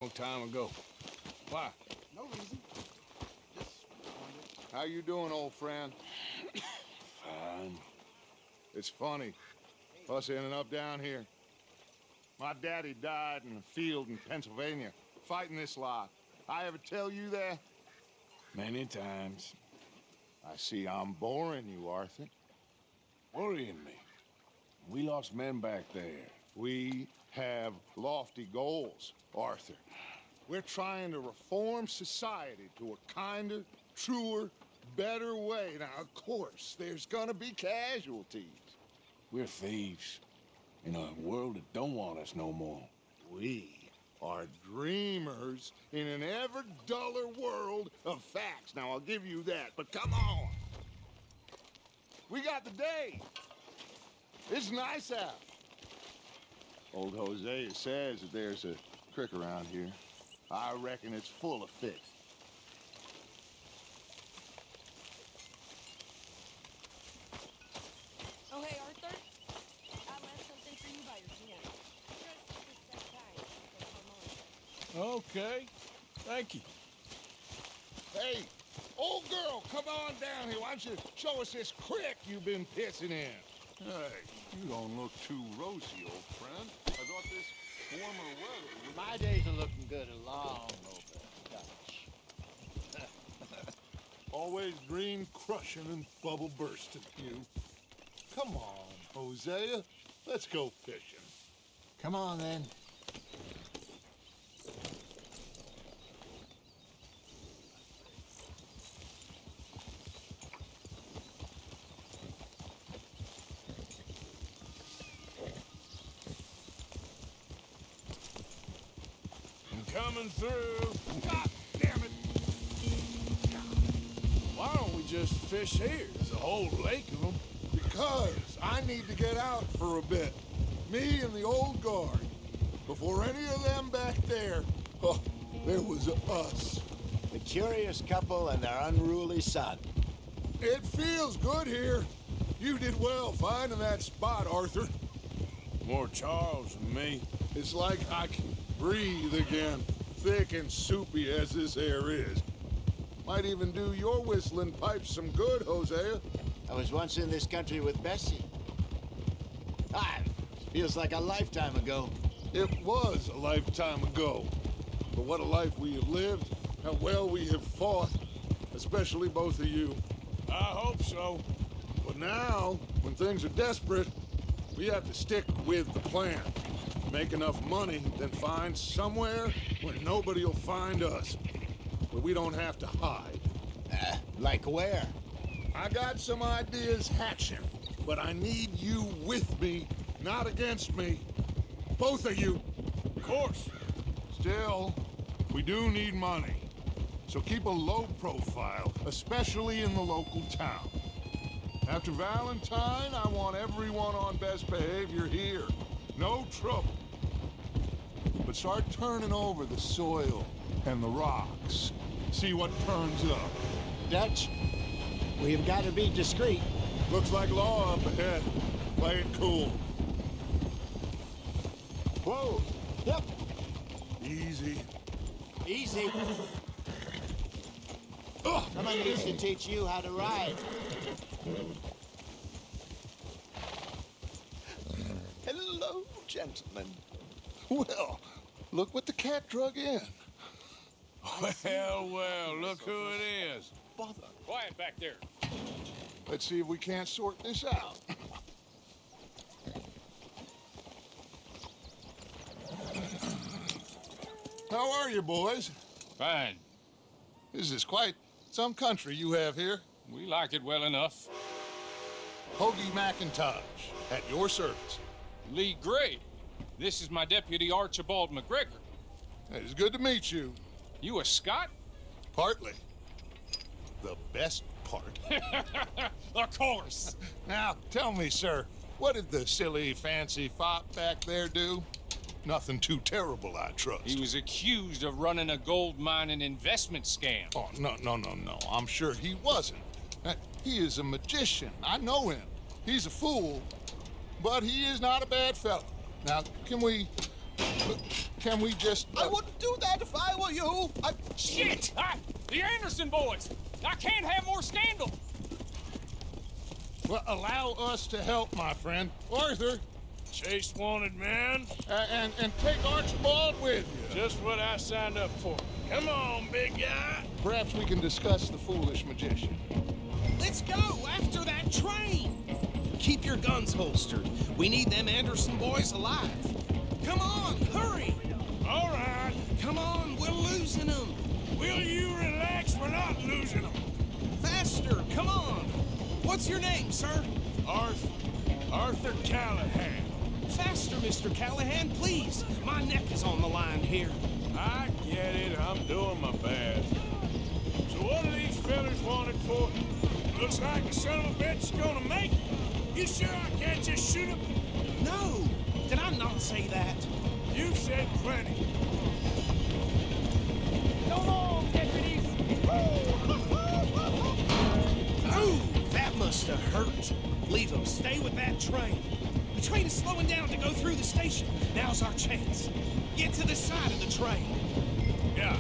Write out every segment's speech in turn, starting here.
long time ago. Why? No reason. Just wondered. How you doing, old friend? Fine. It's funny, us ending up down here. My daddy died in a field in Pennsylvania, fighting this lot. I ever tell you that? Many times. I see I'm boring you, Arthur. Worrying me. We lost men back there. We have lofty goals, Arthur. We're trying to reform society to a kinder, truer, better way. Now, of course, there's gonna be casualties. We're thieves. In a world that don't want us no more. We are dreamers in an ever duller world of facts. Now, I'll give you that, but come on. We got the day. It's nice out. Old Hosea says that there's a creek around here. I reckon it's full of fish. Oh, hey, Arthur. I left something for you by your camp. Just set time. Okay. Thank you. Hey, old girl, come on down here. Why don't you show us this creek you've been pissing in? Hey, you don't look too rosy, old friend. I thought this warmer weather... My days are looking good along over Dutch. Always green crushing and bubble bursting, you. Come on, Hosea. Let's go fishing. Come on, then. Coming through. God damn it! Why don't we just fish here? There's a whole lake of them. Because I need to get out for a bit. Me and the old guard. Before any of them back there, oh, there was us. The curious couple and their unruly son. It feels good here. You did well finding that spot, Arthur. More Charles than me. It's like I can breathe again, thick and soupy as this air is. Might even do your whistling pipes some good, Hosea. I was once in this country with Bessie. Feels like a lifetime ago. It was a lifetime ago. But what a life we have lived, how well we have fought, especially both of you. I hope so. But now, when things are desperate, we have to stick with the plan. Make enough money, then find somewhere where nobody will find us. Where we don't have to hide. Like where? I got some ideas hatching, but I need you with me, not against me. Both of you. Of course. Still, we do need money. So keep a low profile, especially in the local town. After Valentine, I want everyone on best behavior here. No trouble. But start turning over the soil and the rocks. See what turns up. Dutch, we've got to be discreet. Looks like law up ahead. Play it cool. Whoa. Yep. Easy. Easy. Someone needs to teach you how to ride. Hello, gentlemen. Well, look what the cat drug in. Well, look who it is. Bother. Quiet back there. Let's see if we can't sort this out. How are you, boys? Fine. This is quite some country you have here. We like it well enough. Hoagie McIntosh, at your service. Lee Gray. This is my deputy, Archibald McGregor. It's good to meet you. You a Scot? Partly. The best part. Of course. Now, tell me, sir, what did the silly, fancy fop back there do? Nothing too terrible, I trust. He was accused of running a gold mining investment scam. Oh, no. I'm sure he wasn't. He is a magician. I know him. He's a fool, but he is not a bad fellow. Now, can we can we just... I wouldn't do that if I were you. Shit! The Anderson boys! I can't have more scandal! Well, allow us to help, my friend. Arthur, Chase wanted man. and take Archibald with you. Just what I signed up for. Come on, big guy. Perhaps we can discuss the foolish magician. Let's go after that train. Keep your guns holstered. We need them Anderson boys alive. Come on, hurry. All right. Come on, we're losing them. Will you relax? We're not losing them. Faster, come on. What's your name, sir? Arthur Callahan. Faster, Mr. Callahan, please. My neck is on the line here. I get it. I'm doing my best. So what are these fellas wanted for? Looks like the son of a bitch is gonna make it. You sure I can't just shoot him? No, did I not say that? You've said plenty. Come on, deputies! Ooh, that must have hurt. Leave them. Stay with that train. The train is slowing down to go through the station. Now's our chance. Get to the side of the train. Yeah.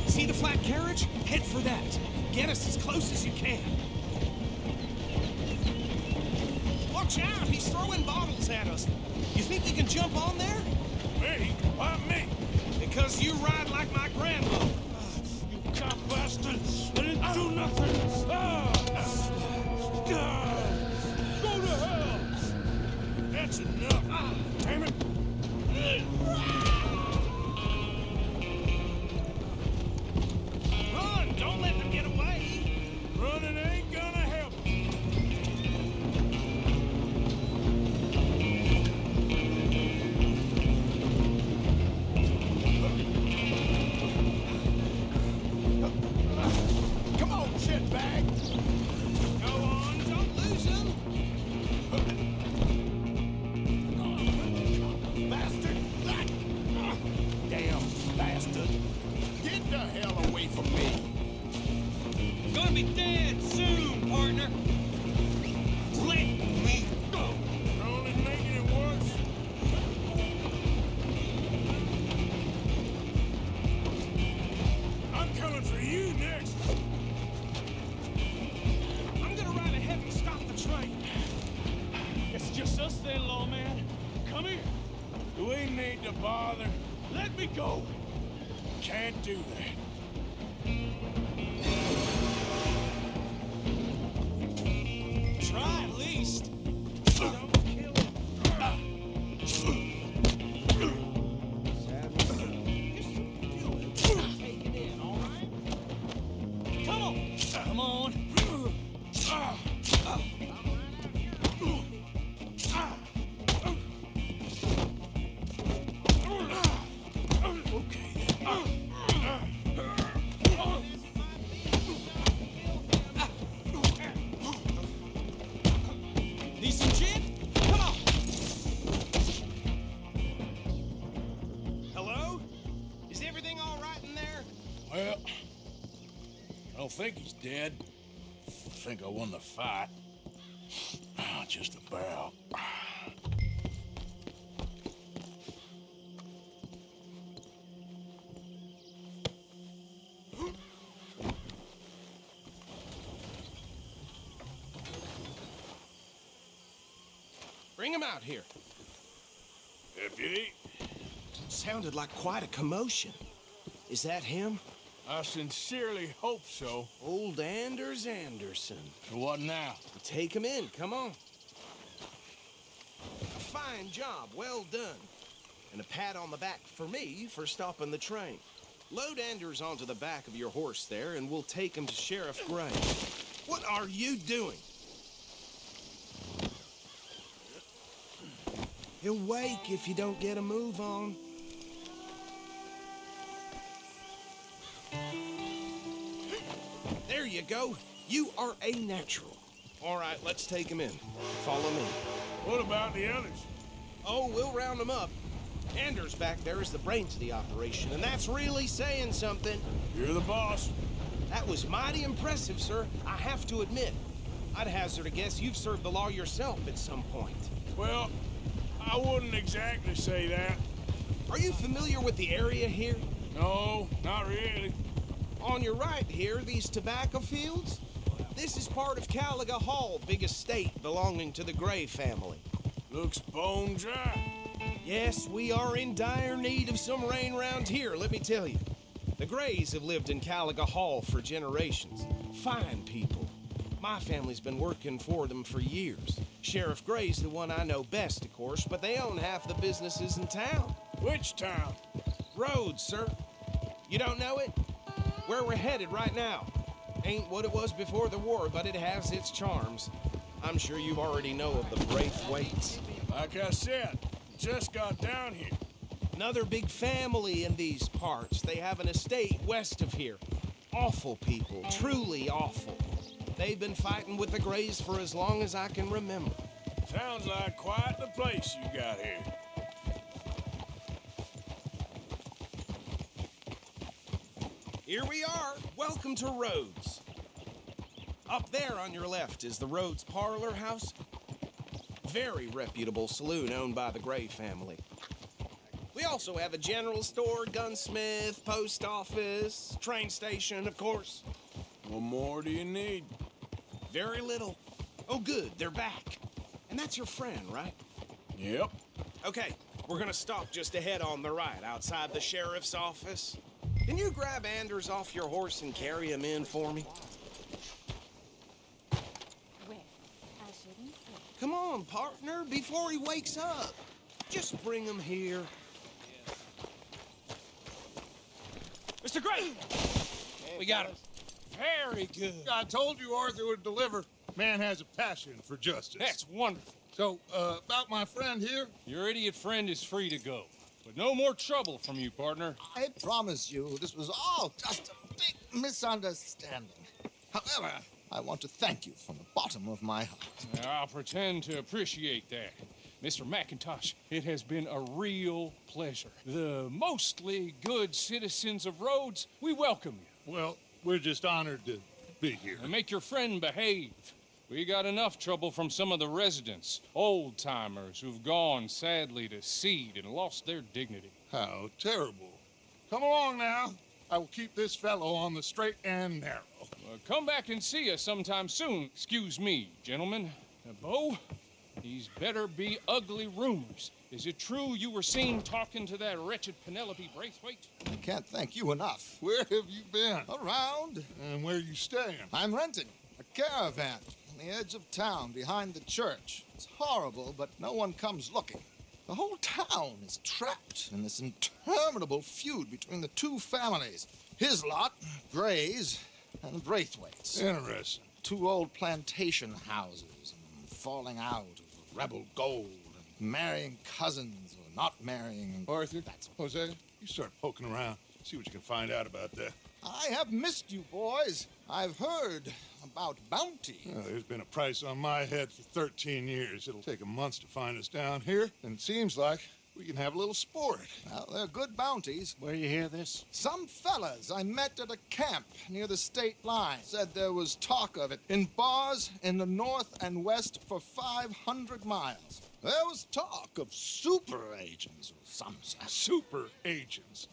See the flat carriage? Head for that. Get us as close as you can. Watch out, he's throwing bottles at us. You think you can jump on there? Me? Why me? Because you ride like my grandma. You cop bastards! I didn't do nothing! Go to hell! That's enough! Damn it! Run! Don't let them get away! Running ain't gonna help. Come on, shitbag. Go on, don't lose them! Bastard. Damn bastard. Get the hell away from me. Gonna be dead soon, partner! Let me go! You're only making it worse. I'm coming for you next. I'm gonna ride ahead and stop the train. It's just us then, lawman. Come here. Do we need to bother? Let me go. Can't do that. Try at least. Don't kill him. Take it in, all right? Come on. Come on. Need some gin? Come on. Hello? Is everything all right in there? Well, I don't think he's dead. I think I won the fight. Just about. Bring him out here. Deputy, Sounded like quite a commotion. Is that him? I sincerely hope so. Old Anders Anderson. So what now? Take him in, come on. A fine job, well done. And a pat on the back for me for stopping the train. Load Anders onto the back of your horse there, and we'll take him to Sheriff Gray. What are you doing? He'll wake if you don't get a move on. There you go. You are a natural. All right, let's take him in. Follow me. What about the others? Oh, we'll round them up. Anders back there is the brains of the operation, and that's really saying something. You're the boss. That was mighty impressive, sir. I have to admit. I'd hazard a guess you've served the law yourself at some point. Well, I wouldn't exactly say that. Are you familiar with the area here? No, not really. On your right here, these tobacco fields? This is part of Caliga Hall, big estate belonging to the Gray family. Looks bone dry. Yes, we are in dire need of some rain round here, let me tell you. The Grays have lived in Caliga Hall for generations. Fine people. My family's been working for them for years. Sheriff Gray's the one I know best, of course, but they own half the businesses in town. Which town? Rhodes, sir. You don't know it? Where we're headed right now. Ain't what it was before the war, but it has its charms. I'm sure you already know of the Braithwaites. Like I said, just got down here. Another big family in these parts. They have an estate west of here. Awful people, truly awful. They've been fighting with the Grays for as long as I can remember. Sounds like quite the place you got here. Here we are. Welcome to Rhodes. Up there on your left is the Rhodes Parlor House. Very reputable saloon owned by the Gray family. We also have a general store, gunsmith, post office, train station, of course. What more do you need? Very little. Oh, good, they're back. And that's your friend, right? Yep. Okay, we're gonna stop just ahead on the right, outside the sheriff's office. Can you grab Anders off your horse and carry him in for me? Where? I shouldn't say. Come on, partner, before he wakes up. Just bring him here. Mr. Gray! We got him. Very good. I told you Arthur would deliver. Man has a passion for justice. That's wonderful. So, about my friend here? Your idiot friend is free to go. But no more trouble from you, partner. I promise you, this was all just a big misunderstanding. However, I want to thank you from the bottom of my heart. I'll pretend to appreciate that. Mr. McIntosh, it has been a real pleasure. The mostly good citizens of Rhodes, we welcome you. Well, we're just honored to be here. And make your friend behave. We got enough trouble from some of the residents, old-timers who've gone, sadly, to seed and lost their dignity. How terrible. Come along now. I will keep this fellow on the straight and narrow. Come back and see us sometime soon. Excuse me, gentlemen. Bo, these better be ugly rumors. Is it true you were seen talking to that wretched Penelope Braithwaite? I can't thank you enough. Where have you been? Around, And where you staying? I'm renting a caravan on the edge of town behind the church. It's horrible, but no one comes looking. The whole town is trapped in this interminable feud between the two families. His lot, Gray's, and Braithwaite's. Interesting. Two old plantation houses and falling out of rebel gold and marrying cousins or not marrying. Arthur, Jose, you start poking around. See what you can find out about that. I have missed you, boys. I've heard about bounty. There's been a price on my head for 13 years. It'll take a month to find us down here, and it seems like we can have a little sport. Well, they're good bounties. Where you hear this? Some fellas I met at a camp near the state line said there was talk of it in bars in the north and west for 500 miles. There was talk of super agents of some sort. Super agents.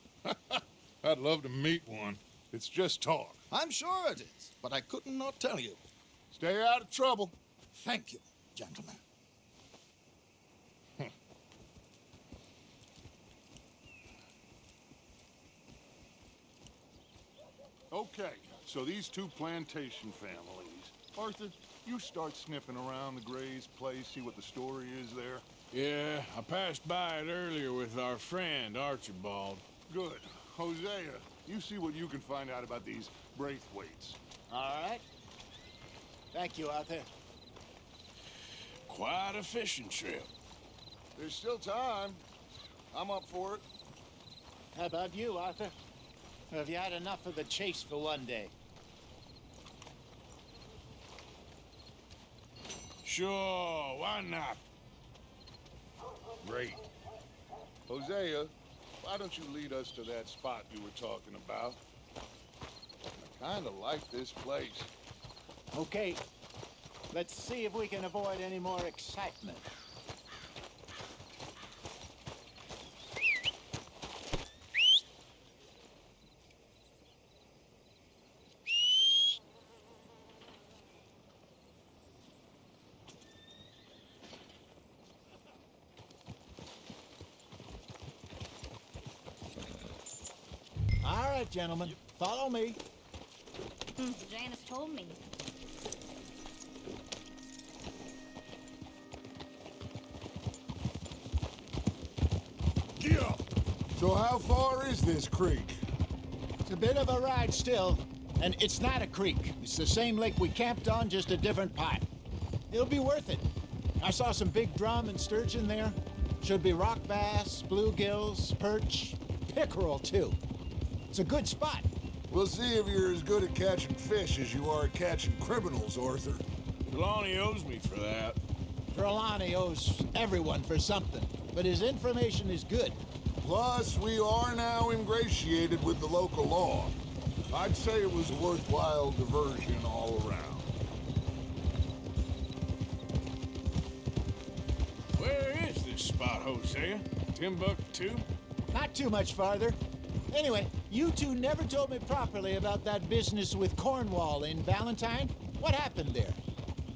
I'd love to meet one. It's just talk. I'm sure it is, but I couldn't not tell you. Stay out of trouble. Thank you, gentlemen. Okay, so these two plantation families. Arthur, you start sniffing around the Gray's place, see what the story is there. Yeah, I passed by it earlier with our friend, Archibald. Good. Hosea, you see what you can find out about these Braithwaites. All right. Thank you, Arthur. Quite a fishing trip. There's still time. I'm up for it. How about you, Arthur? Or have you had enough of the chase for one day? Sure, why not? Great. Hosea, why don't you lead us to that spot you were talking about? I kind of like this place. Okay. Let's see if we can avoid any more excitement. All right, gentlemen, follow me. Janice told me. Yeah. So how far is this creek? It's a bit of a ride still, and it's not a creek. It's the same lake we camped on, just a different part. It'll be worth it. I saw some big drum and sturgeon there. Should be rock bass, bluegills, perch, pickerel too. It's a good spot. We'll see if you're as good at catching fish as you are at catching criminals, Arthur. Trelawney owes me for that. Trelawney owes everyone for something, but his information is good. Plus, we are now ingratiated with the local law. I'd say it was a worthwhile diversion all around. Where is this spot, Hosea? Timbuktu? Not too much farther. Anyway, you two never told me properly about that business with Cornwall in Valentine. What happened there?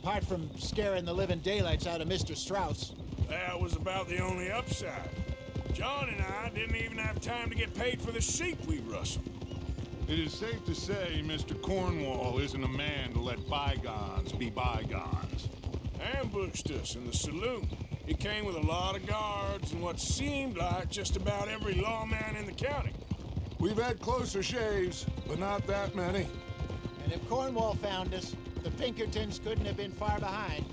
Apart from scaring the living daylights out of Mr. Strauss. That was about the only upside. John and I didn't even have time to get paid for the sheep we rustled. It is safe to say Mr. Cornwall isn't a man to let bygones be bygones. Ambushed us in the saloon. He came with a lot of guards and what seemed like just about every lawman in the county. We've had closer shaves, but not that many. And if Cornwall found us, the Pinkertons couldn't have been far behind.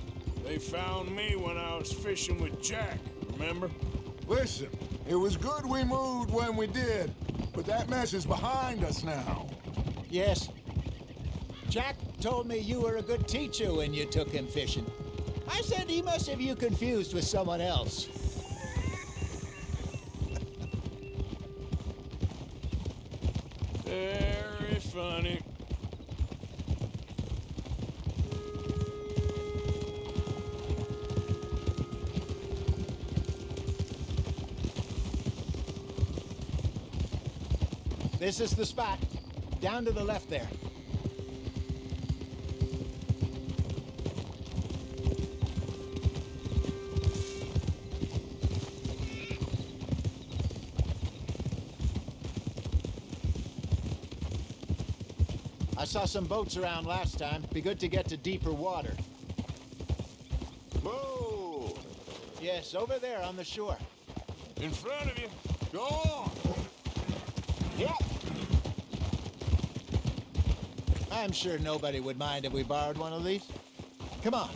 They found me when I was fishing with Jack, remember? Listen, it was good we moved when we did, but that mess is behind us now. Yes. Jack told me you were a good teacher when you took him fishing. I said he must have you confused with someone else. Very funny. This is the spot. Down to the left there. I saw some boats around last time. Be good to get to deeper water. Whoa! Yes, over there on the shore. In front of you. Go on! Yep. I'm sure nobody would mind if we borrowed one of these. Come on.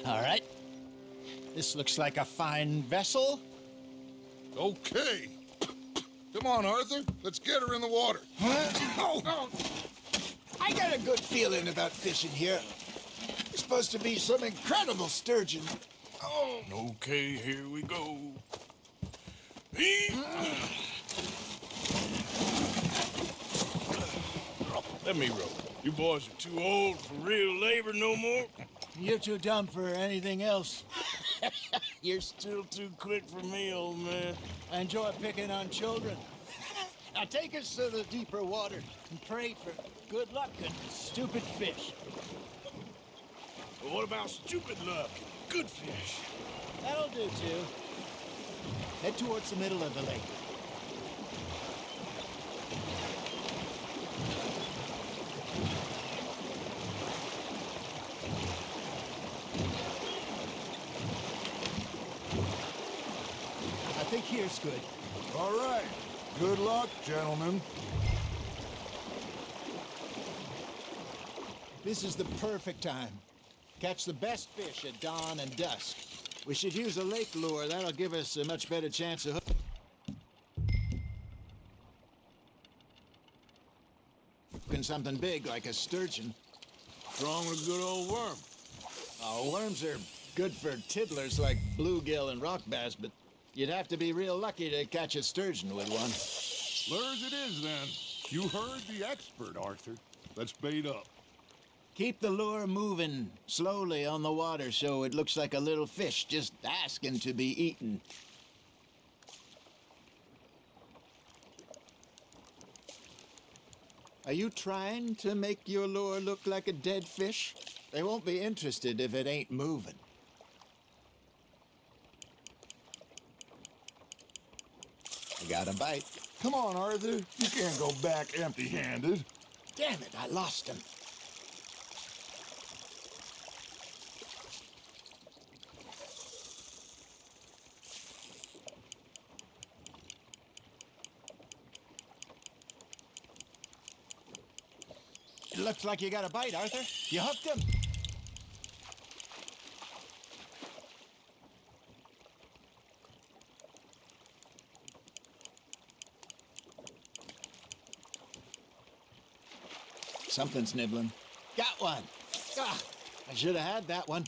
All right. This looks like a fine vessel. Okay. Come on, Arthur. Let's get her in the water. Oh. I got a good feeling about fishing here. There's supposed to be some incredible sturgeon. Oh. Okay, here we go. Let me row. You boys are too old for real labor no more. You're too dumb for anything else. You're still too quick for me, old man. I enjoy picking on children. Now take us to the deeper water and pray for good luck and stupid fish. But what about stupid luck and good fish? That'll do, too. Head towards the middle of the lake. I think here's good. All right. Good luck, gentlemen. This is the perfect time. Catch the best fish at dawn and dusk. We should use a lake lure. That'll give us a much better chance of hooking catching something big like a sturgeon. What's wrong with a good old worm? Oh, worms are good for tiddlers like bluegill and rock bass, but you'd have to be real lucky to catch a sturgeon with one. Lures it is, then. You heard the expert, Arthur. Let's bait up. Keep the lure moving slowly on the water so it looks like a little fish just asking to be eaten. Are you trying to make your lure look like a dead fish? They won't be interested if it ain't moving. I got a bite. Come on, Arthur. You can't go back empty-handed. Damn it, I lost him. It looks like you got a bite, Arthur. You hooked him. Something's nibbling. Got one. Ah, I should have had that one.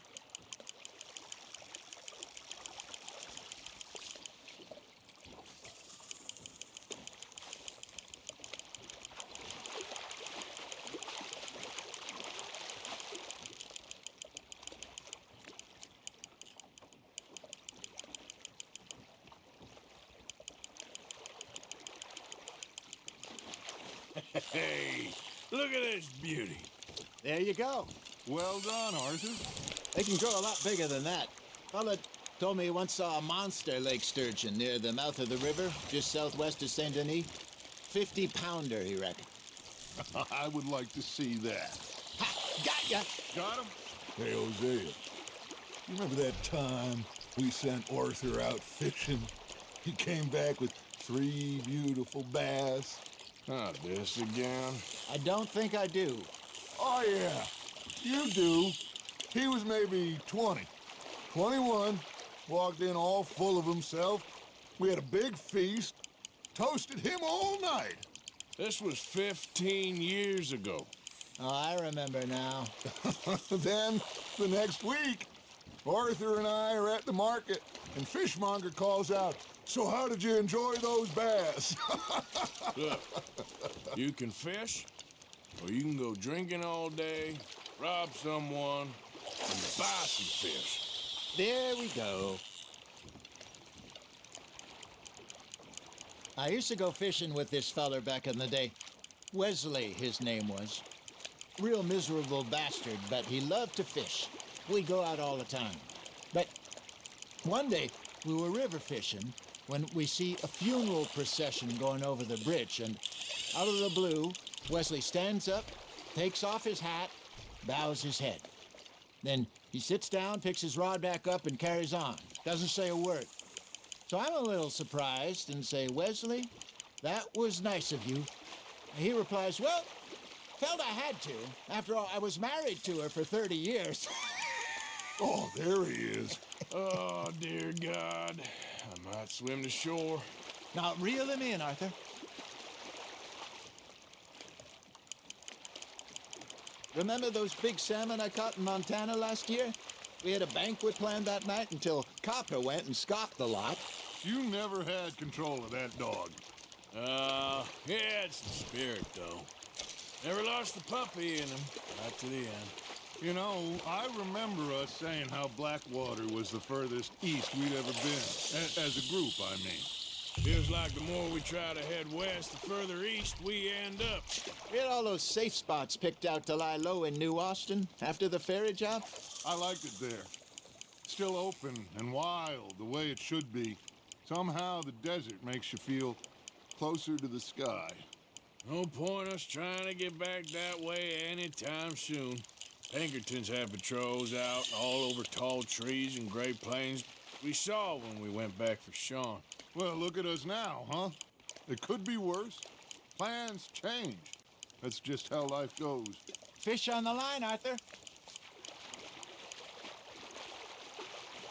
Hey, look at this beauty. There you go. Well done, Arthur. They can grow a lot bigger than that. Fella told me he once saw a monster lake sturgeon near the mouth of the river, just southwest of Saint Denis. 50-pounder, he reckoned. I would like to see that. Ha! Got ya! Got him? Hey, Hosea, you remember that time we sent Arthur out fishing? He came back with 3 beautiful bass. Not this again. I don't think I do. Oh, yeah, you do. He was maybe 20, 21, walked in all full of himself. We had a big feast, toasted him all night. This was 15 years ago. Oh, I remember now. Then, the next week, Arthur and I are at the market, and Fishmonger calls out, "So how did you enjoy those bass?" Look, you can fish, or you can go drinking all day, rob someone, and buy some fish. There we go. I used to go fishing with this feller back in the day. Wesley, his name was. Real miserable bastard, but he loved to fish. We'd go out all the time. But one day, we were river fishing when we see a funeral procession going over the bridge, and out of the blue, Wesley stands up, takes off his hat, bows his head. Then he sits down, picks his rod back up, and carries on. Doesn't say a word. So I'm a little surprised and say, "Wesley, that was nice of you." And he replies, "Well, felt I had to. After all, I was married to her for 30 years. Oh, there he is. Oh, dear God. I might swim to shore. Now, reel him in, Arthur. Remember those big salmon I caught in Montana last year? We had a banquet planned that night until Copper went and scoffed the lot. You never had control of that dog. He had some spirit, though. Never lost the puppy in him, right to the end. You know, I remember us saying how Blackwater was the furthest east we'd ever been. As a group, I mean. Feels like the more we try to head west, the further east we end up. We had all those safe spots picked out to lie low in New Austin after the ferry job. I liked it there. Still open and wild, the way it should be. Somehow the desert makes you feel closer to the sky. No point us trying to get back that way anytime soon. Pinkertons have patrols out all over tall trees and Great Plains. We saw when we went back for Sean. Well, look at us now, huh? It could be worse. Plans change. That's just how life goes. Fish on the line, Arthur.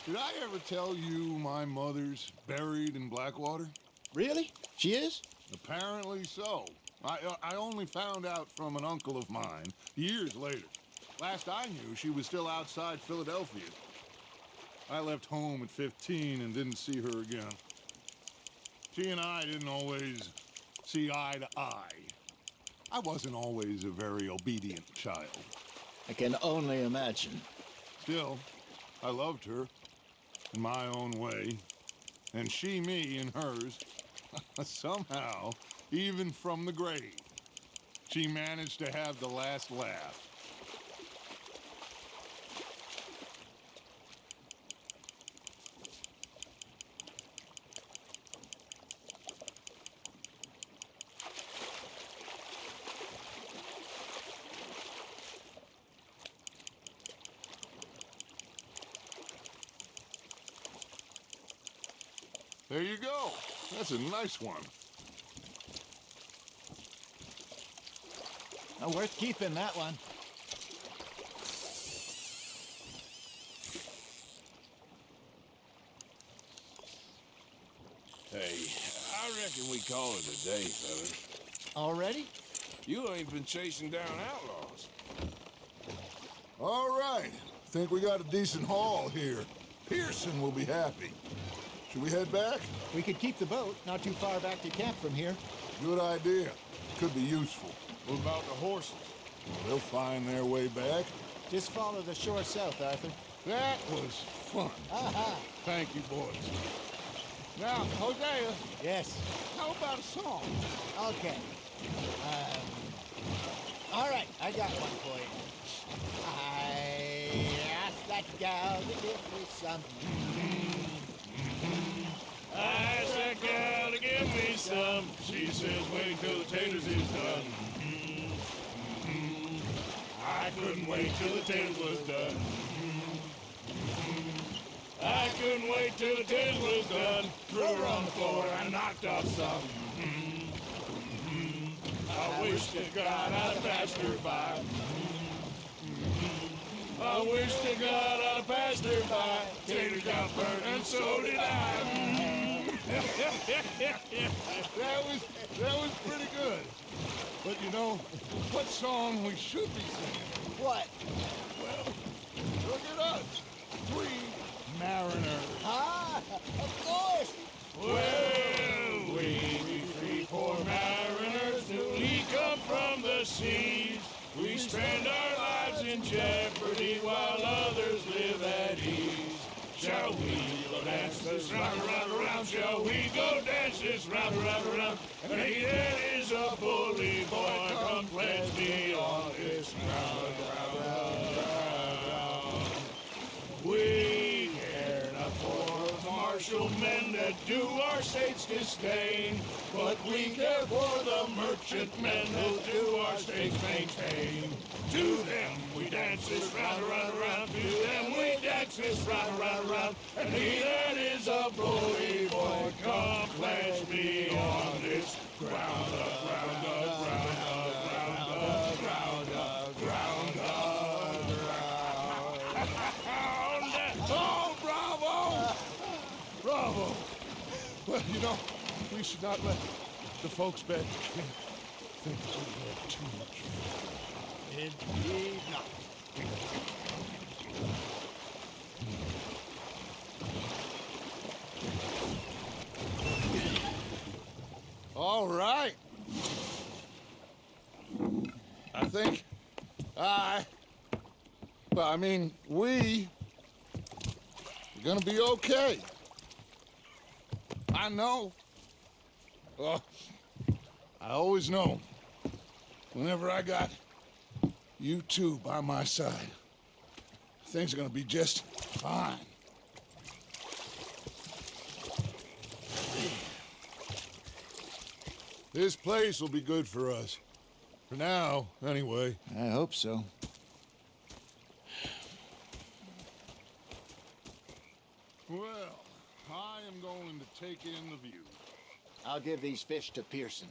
Did I ever tell you my mother's buried in Blackwater? Really? She is? Apparently so. I only found out from an uncle of mine years later. Last I knew, she was still outside Philadelphia. I left home at 15 and didn't see her again. She and I didn't always see eye to eye. I wasn't always a very obedient child. I can only imagine. Still, I loved her in my own way, and she me in hers. Somehow, even from the grave, she managed to have the last laugh. There you go. That's a nice one. Worth keeping, that one. Hey, I reckon we call it a day, fellas. Already? You ain't been chasing down outlaws. All right. Think we got a decent haul here. Pearson will be happy. Should we head back? We could keep the boat not too far back to camp from here. Good idea. Could be useful. What about the horses? They'll find their way back. Just follow the shore south, Arthur. That was fun. Aha! Thank you, boys. Now, Hosea, Yes. how about a song? Okay. All right, I got one for you. I asked that gal to give me some. I asked that gal to give me some. She says, wait till the taters is done. I couldn't wait till the taters was done. I couldn't wait till the taters was done. Threw her on the floor and knocked off some. I wish to God I'd passed her by. I wish to God I'd passed her by. Taters got burnt and so did I. That was pretty good. But you know, what song we should be singing? What? Well, look at us. 3 mariners. Ah, of course. Well, we 3 poor mariners newly come from the seas. We spend our lives in jeopardy while others live at ease. Shall we go dance this round, around, around? Shall we go dance this round, around, around? And he that is a bully boy, come pledge me on this ground, ground, ground. We care not for martial men that do our state's disdain, but we care for the merchant men who do our state's maintain. To them we dance this round, around, around. To them we dance this round, around, around. And he that is a bully boy, come pledge me on this ground, ground, ground, ground, ground, ground, ground. Oh, bravo! Bravo! Well, you know, we should not let the folks back think we had too much fun. Indeed not. All right. I think we're gonna be okay. I know. Well, I always know. Whenever I got you two by my side, things are gonna be just fine. This place will be good for us. For now, anyway. I hope so. Well, I am going to take in the view. I'll give these fish to Pearson.